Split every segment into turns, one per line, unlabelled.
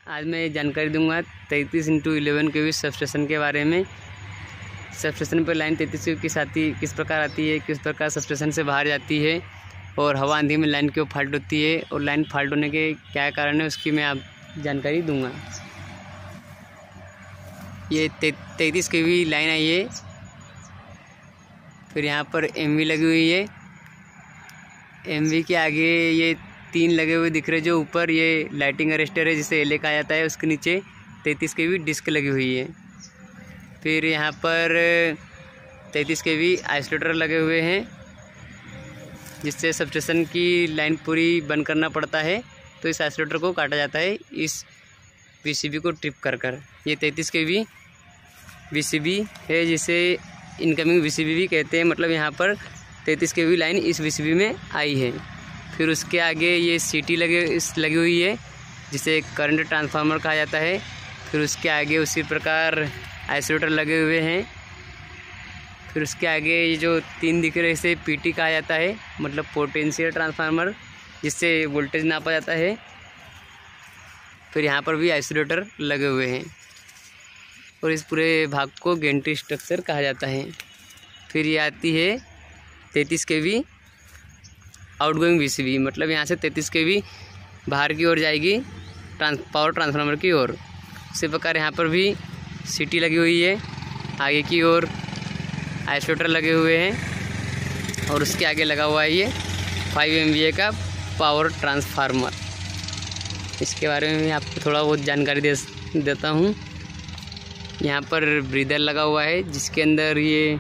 आज मैं जानकारी दूंगा 33x11 kV सबस्टेशन के बारे में। सबस्टेशन पर लाइन 33 kV किस प्रकार आती है, किस प्रकार सबस्टेशन से बाहर जाती है और हवा आंधी में लाइन क्यों फाल्ट होती है और लाइन फाल्ट होने के क्या कारण है, उसकी मैं आप जानकारी दूंगा। ये 33 kV लाइन आई है, फिर यहाँ पर MV लगी हुई है। MV के आगे ये 3 लगे हुए दिख रहे, जो ऊपर ये लाइटिंग अरेस्टर है जिसे LA कहा जाता है, उसके नीचे 33 kV डिस्क लगी हुई है। फिर यहाँ पर 33 kV आइसोलेटर लगे हुए हैं, जिससे सबस्टेशन की लाइन पूरी बंद करना पड़ता है, तो इस आइसोलेटर को काटा जाता है इस VCB को ट्रिप कर कर। ये 33 kV VCB है, जिसे इनकमिंग VCB भी कहते हैं। मतलब यहाँ पर 33 kV लाइन इस VCB में आई है। फिर उसके आगे ये CT लगी हुई है, जिसे करंट ट्रांसफार्मर कहा जाता है। फिर उसके आगे उसी प्रकार आइसोलेटर लगे हुए हैं। फिर उसके आगे ये जो 3 दिख रहे, इसे PT कहा जाता है, मतलब पोटेंशियल ट्रांसफार्मर, जिससे वोल्टेज नापा जाता है। फिर यहाँ पर भी आइसोलेटर लगे हुए हैं और इस पूरे भाग को गेंट्री स्ट्रक्चर कहा जाता है। फिर ये आती है 33 kV आउटगोइंग VCB, मतलब यहाँ से 33 kV बाहर की ओर जाएगी पावर ट्रांसफार्मर की ओर। इसी प्रकार यहाँ पर भी CT लगी हुई है, आगे की ओर आइसोलेटर लगे हुए हैं और उसके आगे लगा हुआ है ये 5 MVA का पावर ट्रांसफार्मर। इसके बारे में मैं आपको थोड़ा बहुत जानकारी देता हूँ। यहाँ पर ब्रीदर लगा हुआ है, जिसके अंदर ये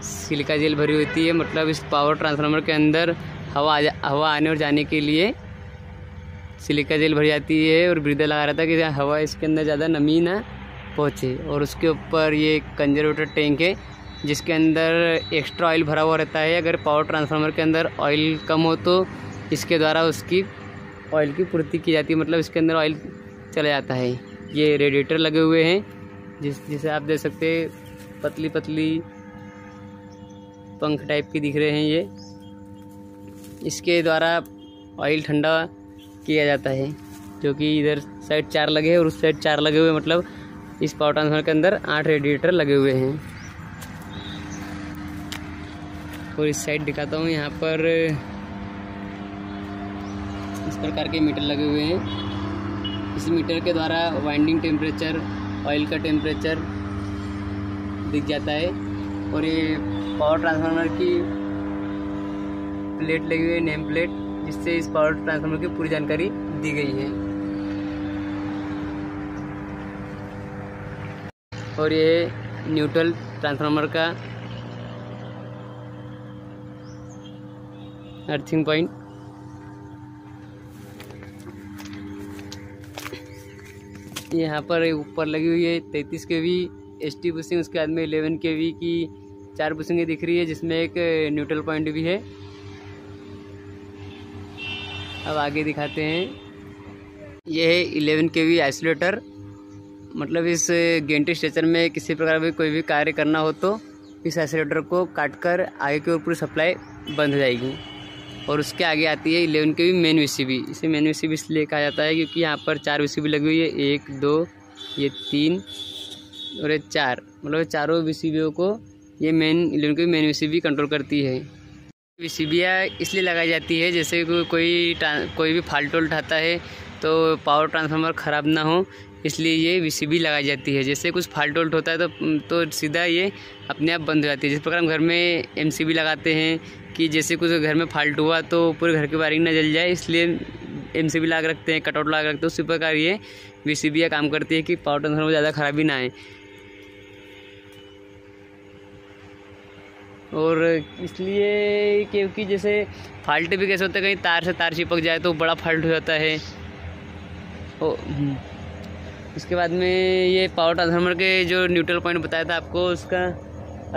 सिलिका जेल भरी होती है। मतलब इस पावर ट्रांसफार्मर के अंदर हवा आने और जाने के लिए सिलिका जेल भरी जाती है और ब्रीदर लगा रहता है कि हवा इसके अंदर ज़्यादा नमी ना पहुँचे। और उसके ऊपर ये कंजर्वेटर टैंक है, जिसके अंदर एक्स्ट्रा ऑयल भरा हुआ रहता है। अगर पावर ट्रांसफार्मर के अंदर ऑयल कम हो तो इसके द्वारा उसकी ऑयल की पूर्ति की जाती है, मतलब इसके अंदर ऑयल चला जाता है। ये रेडिएटर लगे हुए हैं, जिसे आप देख सकते हैं, पतली पतली पंख टाइप की दिख रहे हैं ये। इसके द्वारा ऑयल ठंडा किया जाता है, जो कि इधर साइड 4 लगे हैं और उस साइड 4 लगे हुए, मतलब इस पावर ट्रांसफार्मर के अंदर 8 रेडिएटर लगे हुए हैं। और इस साइड दिखाता हूँ, यहाँ पर इस प्रकार के मीटर लगे हुए हैं। इस मीटर के द्वारा वाइंडिंग टेम्परेचर, ऑयल का टेम्परेचर दिख जाता है। और ये पावर ट्रांसफार्मर की प्लेट लगी हुई है, नेम प्लेट, जिससे इस पावर ट्रांसफार्मर की पूरी जानकारी दी गई है। और ये न्यूट्रल ट्रांसफार्मर का अर्थिंग पॉइंट। यहाँ पर ऊपर लगी हुई है 33 kV ST बुशिंग, उसके बाद में 11 kV की 4 बुशिंगें दिख रही है, जिसमें एक न्यूट्रल पॉइंट भी है। अब आगे दिखाते हैं, यह है 11 kV आइसोलेटर। मतलब इस गेंट्री स्ट्रक्चर में किसी प्रकार भी कोई भी कार्य करना हो तो इस आइसोलेटर को काटकर आगे की ओर पूरी सप्लाई बंद हो जाएगी। और उसके आगे आती है 11 kV मेन VCB। इसे मेन VCB इसलिए कहा जाता है क्योंकि यहाँ पर 4 VCB लगी हुई है, 1 2 ये 3 और ये 4, मतलब चारों VCB को ये 11 kV मेन VCB कंट्रोल करती है। VCB इसलिए लगाई जाती है, जैसे कोई भी फाल्ट उठाता है तो पावर ट्रांसफार्मर ख़राब ना हो, इसलिए ये VCB लगाई जाती है। जैसे कुछ फाल्ट होता है तो सीधा ये अपने आप बंद हो जाती है। जिस प्रकार हम घर में MCB लगाते हैं कि जैसे कुछ घर में फाल्ट हुआ तो पूरे घर की वायरिंग ना जल जाए, इसलिए MCB लगा रखते हैं, कटआउट लगा रखते हैं। उसी प्रकार ये VCB काम करती है कि पावर ट्रांसफार्मर ज़्यादा खराबी ना आए। और इसलिए क्योंकि जैसे फाल्ट भी कैसे होता है, कहीं तार से तार चिपक जाए तो बड़ा फाल्ट हो जाता है। उसके बाद में ये पावर ट्रांसफार्मर के जो न्यूट्रल पॉइंट बताया था आपको, उसका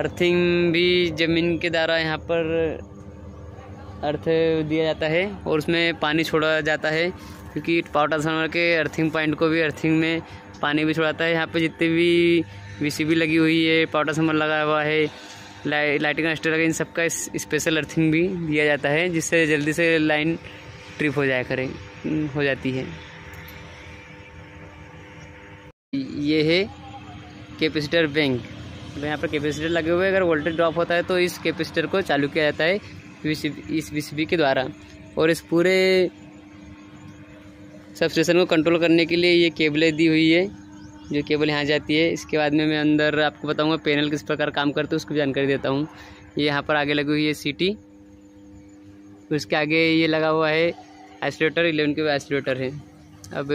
अर्थिंग भी ज़मीन के द्वारा यहाँ पर अर्थ दिया जाता है और उसमें पानी छोड़ा जाता है, क्योंकि पावर ट्रांसफार्मर के अर्थिंग पॉइंट को भी अर्थिंग में पानी भी छोड़ाता है। यहाँ पे जितने भी VCB लगी हुई है, पावर ट्रांसफार्मर लगा हुआ है, लाइटिंग अरेस्टर लगे, इन सबका स्पेशल अर्थिंग भी दिया जाता है, जिससे जल्दी से लाइन ट्रिप हो जाती है। ये है कैपेसिटर बैंक। तो यहाँ पर कैपेसिटर लगे हुए हैं, अगर वोल्टेज ड्रॉप होता है तो इस कैपेसिटर को चालू किया जाता है इस VCB के द्वारा। और इस पूरे सबस्टेशन को कंट्रोल करने के लिए ये केबलें दी हुई है, जो केबल यहाँ जाती है। इसके बाद में मैं अंदर आपको बताऊंगा पैनल किस प्रकार काम करते हैं, उसकी जानकारी देता हूँ। ये यहाँ पर आगे लगी हुई है CT, उसके आगे ये लगा हुआ है आइसोलेटर, 11 के आइसोलेटर है। अब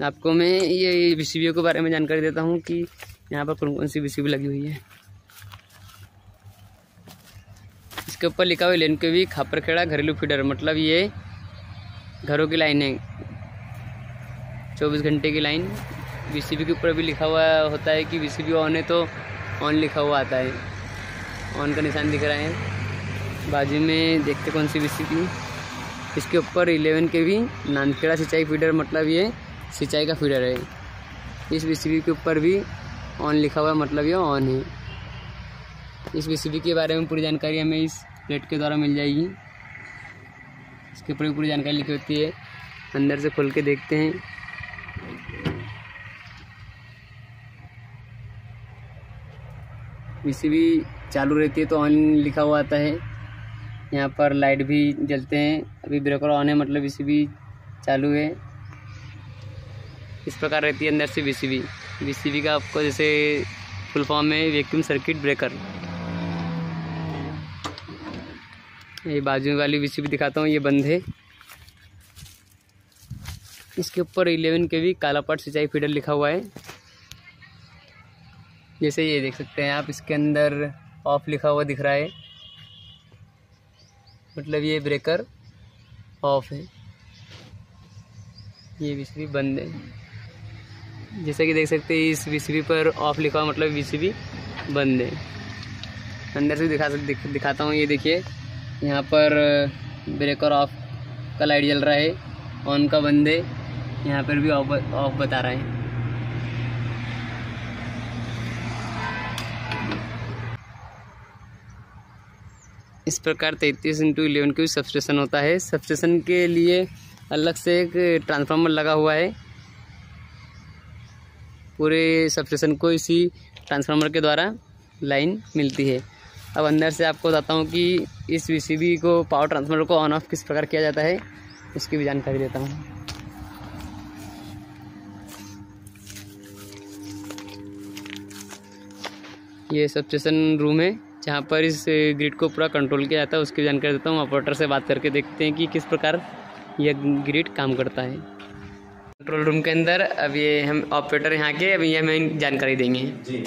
आपको मैं ये VCB के बारे में जानकारी देता हूँ कि यहाँ पर कौन कौन सी VCB लगी हुई है। इसके ऊपर लिखा हुआ है 11 kV खापरखेड़ा घरेलू फीडर, मतलब ये घरों की लाइन है, 24 घंटे की लाइन। VCB के ऊपर भी लिखा हुआ होता है कि VCB ऑन है तो ऑन लिखा हुआ आता है, ऑन का निशान दिख रहा है। बाजू में देखते कौन सी VCB, इसके ऊपर 11 kV नानखेड़ा सिंचाई फीडर, मतलब ये सिंचाई का फीडर है। इस VCB के ऊपर भी ऑन लिखा हुआ है, मतलब ये ऑन है। इस VCB के बारे में पूरी जानकारी हमें इस प्लेट के द्वारा मिल जाएगी। इसके ऊपर भी पूरी जानकारी लिखी होती है। अंदर से खोल के देखते हैं। VCB चालू रहती है तो ऑन लिखा हुआ आता है। यहाँ पर लाइट भी जलते हैं, अभी ब्रेकर ऑन है मतलब VCB चालू है। इस प्रकार रहती है अंदर से VCB का आपको जैसे फुल फॉर्म में वैक्यूम सर्किट ब्रेकर। ये बाजू वाली VCB दिखाता हूँ, ये बंद है। इसके ऊपर 11 kV कालापट सिंचाई फीडर लिखा हुआ है, जैसे ये देख सकते हैं आप। इसके अंदर ऑफ लिखा हुआ दिख रहा है, मतलब ये ब्रेकर ऑफ है, ये VCB बंद है। जैसा कि देख सकते हैं इस VCB पर ऑफ लिखा हुआ, मतलब VCB बंद है। अंदर से दिखाता हूँ। ये देखिए यहाँ पर ब्रेकर ऑफ का लाइट जल रहा है, ऑन का बंद है। यहाँ पर भी ऑफ बता रहा है। इस प्रकार 33x11 kV सबस्टेशन होता है। सबस्टेशन के लिए अलग से एक ट्रांसफार्मर लगा हुआ है। पूरे सबस्टेशन को इसी ट्रांसफार्मर के द्वारा लाइन मिलती है। अब अंदर से आपको बताता हूँ कि इस VCB को पावर ट्रांसफार्मर को ऑन ऑफ किस प्रकार किया जाता है, उसकी भी जानकारी देता हूँ। ये सबस्टेशन रूम है जहाँ पर इस ग्रिड को पूरा कंट्रोल किया जाता है, उसकी जानकारी देता हूँ। ऑपरेटर से बात करके देखते हैं कि किस प्रकार यह ग्रिड काम करता है। कंट्रोल रूम के अंदर अब ये हम ऑपरेटर यहाँ के अभी ये हमें जानकारी देंगे
जी।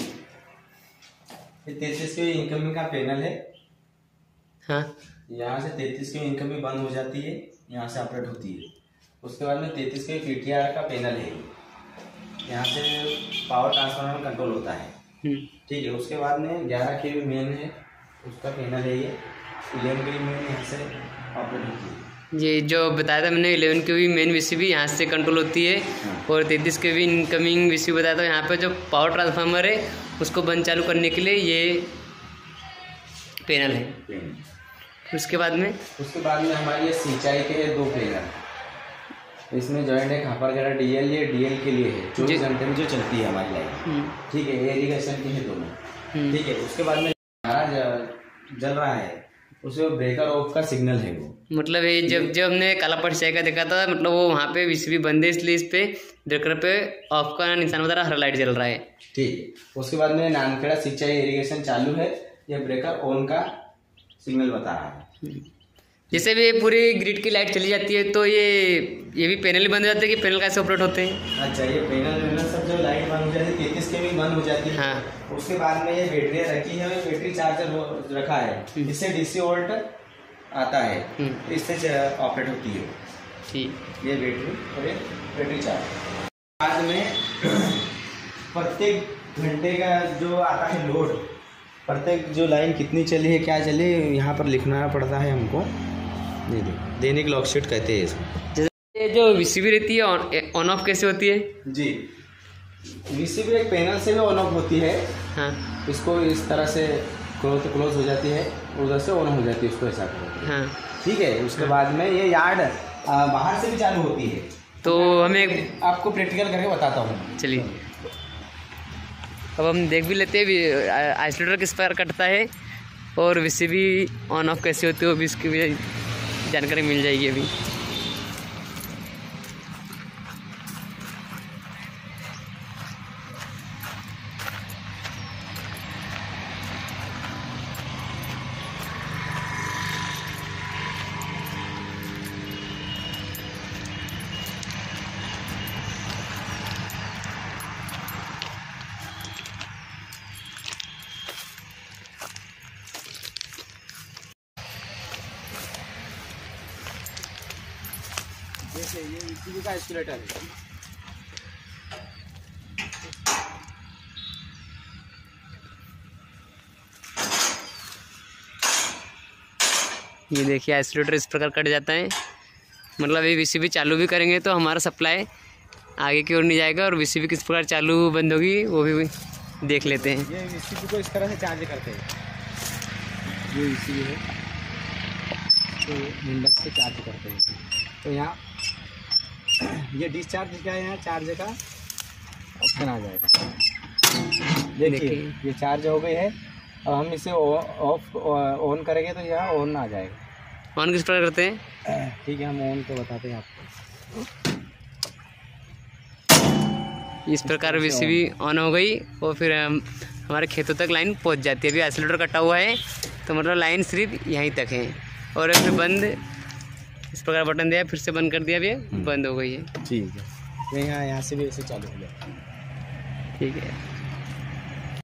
ये 33 kV इनकमिंग का पैनल है।
हाँ,
यहाँ से 33 kV इनकमिंग बंद हो जाती है, यहाँ से ऑपरेट होती है। उसके बाद में 33 kV PTR का पैनल है, यहाँ से पावर ट्रांसफार्मर कंट्रोल होता है। ठीक है। उसके बाद में 11 kV मेन है, उसका पैनल है। ये 11 kV मेन यहाँ से ऑपरेट होती है।
ये जो बताया था मैंने 11 kV मेन VCB यहाँ से कंट्रोल होती है। और 33 kV इनकमिंग VCB बताया था। यहाँ पे जो पावर ट्रांसफार्मर है उसको बंद चालू करने के लिए ये पैनल है। उसके बाद में
हमारी ये सिंचाई के 2 पैनल, इसमें जॉइंट है खापरखेड़ा DL। ये DL के लिए है, 24 घंटे में जो चलती है हमारी लाइन। ठीक है। ये इरिगेशन की है दोनों। ठीक है। उसके बाद में जल रहा है, उसमें ब्रेकर ऑफ का सिग्नल है वो, मतलब
ये जब हमने कालापट सिंचाई का देखा था, मतलब वो वहाँ पे VCB बंद है, इसलिए इस पे ब्रेकर पे ऑफ का निशान बता रहा, हरा लाइट जल रहा है।
ठीक है। उसके बाद में नानखेड़ा सिंचाई इरिगेशन चालू है, ये ब्रेकर ऑन का सिग्नल बता रहा है।
जैसे भी पूरी ग्रिड की लाइट चली जाती है तो ये भी पैनल बंद हो जाते हैं कि पैनल कैसे ऑपरेट होते हैं?
अच्छा, ये पैनल सब जो लाइट बंद हो जाती है 33 kV बंद हो जाती है। हाँ। उसके बाद में ये बैटरी रखी है, बैटरी चार्जर रखा है, इससे DC वोल्ट आता है, इससे ऑपरेट होती है।
ठीक।
ये बैटरी और ये बैटरी चार्जर। बाद में प्रत्येक घंटे का जो आता है लोड, प्रत्येक जो लाइन कितनी चली है, क्या चली, यहाँ पर लिखना पड़ता है हमको। दैनिक लॉग शीट कहते हैं इसको।
जैसे जो VCB रहती है ऑन ऑफ कैसे होती है?
जी, VCB एक पैनल से भी ऑन ऑफ होती है।
हाँ।
इसको इस तरह से क्लोज हो जाती है, उधर से ऑन हो जाती है, उसको ऐसा करो।
हाँ।
ठीक है। उसके बाद में ये यार्ड बाहर से भी चालू होती है।
तो हमें
आपको प्रैक्टिकल करके बताता हूँ।
चलिए अब हम देख भी लेते हैं आइसोलेटर किस प्रकार कटता है और वीसीबी ऑन ऑफ कैसे होती है, वो भी इसकी भी जानकारी मिल जाएगी अभी।
देखिए ये वीसीबी का आइसोलेटर है।
ये देखिए आइसोलेटर इस प्रकार कट जाता है, मतलब ये वीसीबी चालू भी करेंगे तो हमारा सप्लाई आगे की ओर नहीं जाएगा, और वीसीबी किस प्रकार चालू बंद होगी वो भी देख लेते हैं।
ये वीसीबी को इस तरह से चार्ज करते हैं। ये वीसीबी है तो इंडक्स से चार्ज करते हैं। तो यहाँ ये डिस्चार्ज का यहाँ चार्ज का ऑप्शन आ जाएगा। देखिए ये चार्ज हो गई है। अब हम इसे ऑफ ऑन करेंगे तो यहाँ ऑन आ जाएगा।
ऑन किस प्रकार करते हैं?
ठीक है, हम ऑन तो बताते हैं आपको।
इस प्रकार वीसीबी ऑन हो गई और फिर हमारे खेतों तक लाइन पहुंच जाती है। अभी आइसोलेटर कटा हुआ है तो मतलब लाइन सिर्फ यहीं तक है, और फिर बंद इस प्रकार बटन दिया, फिर से बंद कर दिया, अभी बंद हो गई है।
ठीक है, यहाँ से भी ऐसे चालू हो गया।
ठीक है,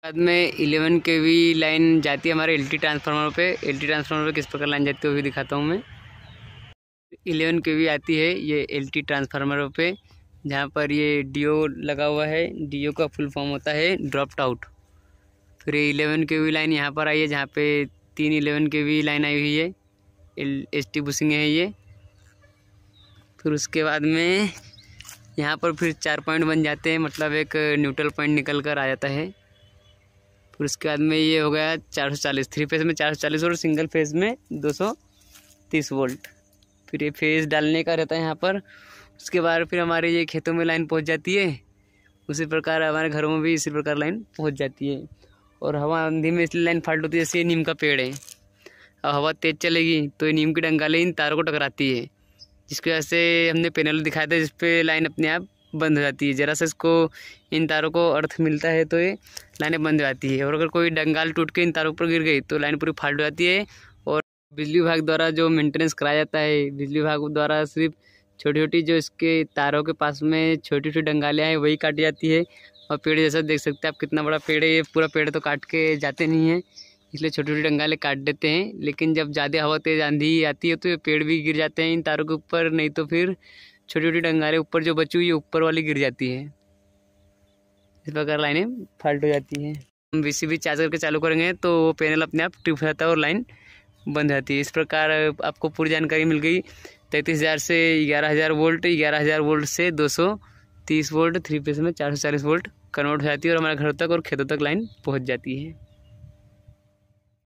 बाद में 11 kV लाइन जाती है हमारे एलटी ट्रांसफार्मर पे। एलटी ट्रांसफार्मर पे किस प्रकार लाइन जाती है वो भी दिखाता हूँ मैं। 11 kV आती है ये एलटी ट्रांसफार्मर पे, जहाँ पर ये डीओ लगा हुआ है। डीओ का फुल फॉर्म होता है ड्रॉप्ड आउट। फिर ये 11 kV लाइन यहाँ पर आई है, जहाँ पे 3 11 kV लाइन आई हुई है। एसटी बुशिंग है ये। फिर उसके बाद में यहाँ पर फिर 4 पॉइंट बन जाते हैं, मतलब एक न्यूट्रल पॉइंट निकल कर आ जाता है। फिर उसके बाद में ये हो गया 440, 3 फेज़ में 440 और सिंगल फेज़ में 230 वोल्ट। फिर ये फेज़ डालने का रहता है यहाँ पर। उसके बाद फिर हमारे ये खेतों में लाइन पहुँच जाती है। उसी प्रकार हमारे घरों में भी इसी प्रकार लाइन पहुँच जाती है। और हवा आंधी में इसलिए लाइन फाल्ट होती है, जैसे ये नीम का पेड़ है। अब हवा तेज़ चलेगी तो ये नीम की डंगालें इन तारों को टकराती है, जिसकी वजह से हमने पैनल दिखाया था, जिस पे लाइन अपने आप बंद हो जाती है। ज़रा सा इसको इन तारों को अर्थ मिलता है तो ये लाइनें बंद हो जाती है। और अगर कोई डंगाल टूट के इन तारों पर गिर गई तो लाइन पूरी फाल्ट हो जाती है। और बिजली विभाग द्वारा जो मेंटेनेंस कराया जाता है, बिजली विभाग द्वारा सिर्फ छोटी छोटी जो इसके तारों के पास में छोटी छोटी डंगालें हैं वही काटी जाती है। और पेड़ जैसा देख सकते हैं आप कितना बड़ा पेड़ है, ये पूरा पेड़ तो काट के जाते नहीं हैं, इसलिए छोटी छोटी डंगालें काट देते हैं। लेकिन जब ज़्यादा हवा तेज़ आंधी आती है तो ये पेड़ भी गिर जाते हैं इन तारों के ऊपर, नहीं तो फिर छोटी छोटी डंगालें ऊपर जो बची हुई है ऊपर वाली गिर जाती है। इस प्रकार लाइनें फाल्ट हो जाती हैं। हम वीसीबी चार्ज करके चालू करेंगे तो वो पैनल अपने आप ट्रिप हो जाता है और लाइन बंद जाती है। इस प्रकार आपको पूरी जानकारी मिल गई। 33,000 से 11,000 वोल्ट, 11,000 वोल्ट से 230 वोल्ट, 3 फेज़ में 440 वोल्ट कन्वर्ट हो जाती है और हमारे घरों तक और खेतों तक लाइन पहुँच जाती है।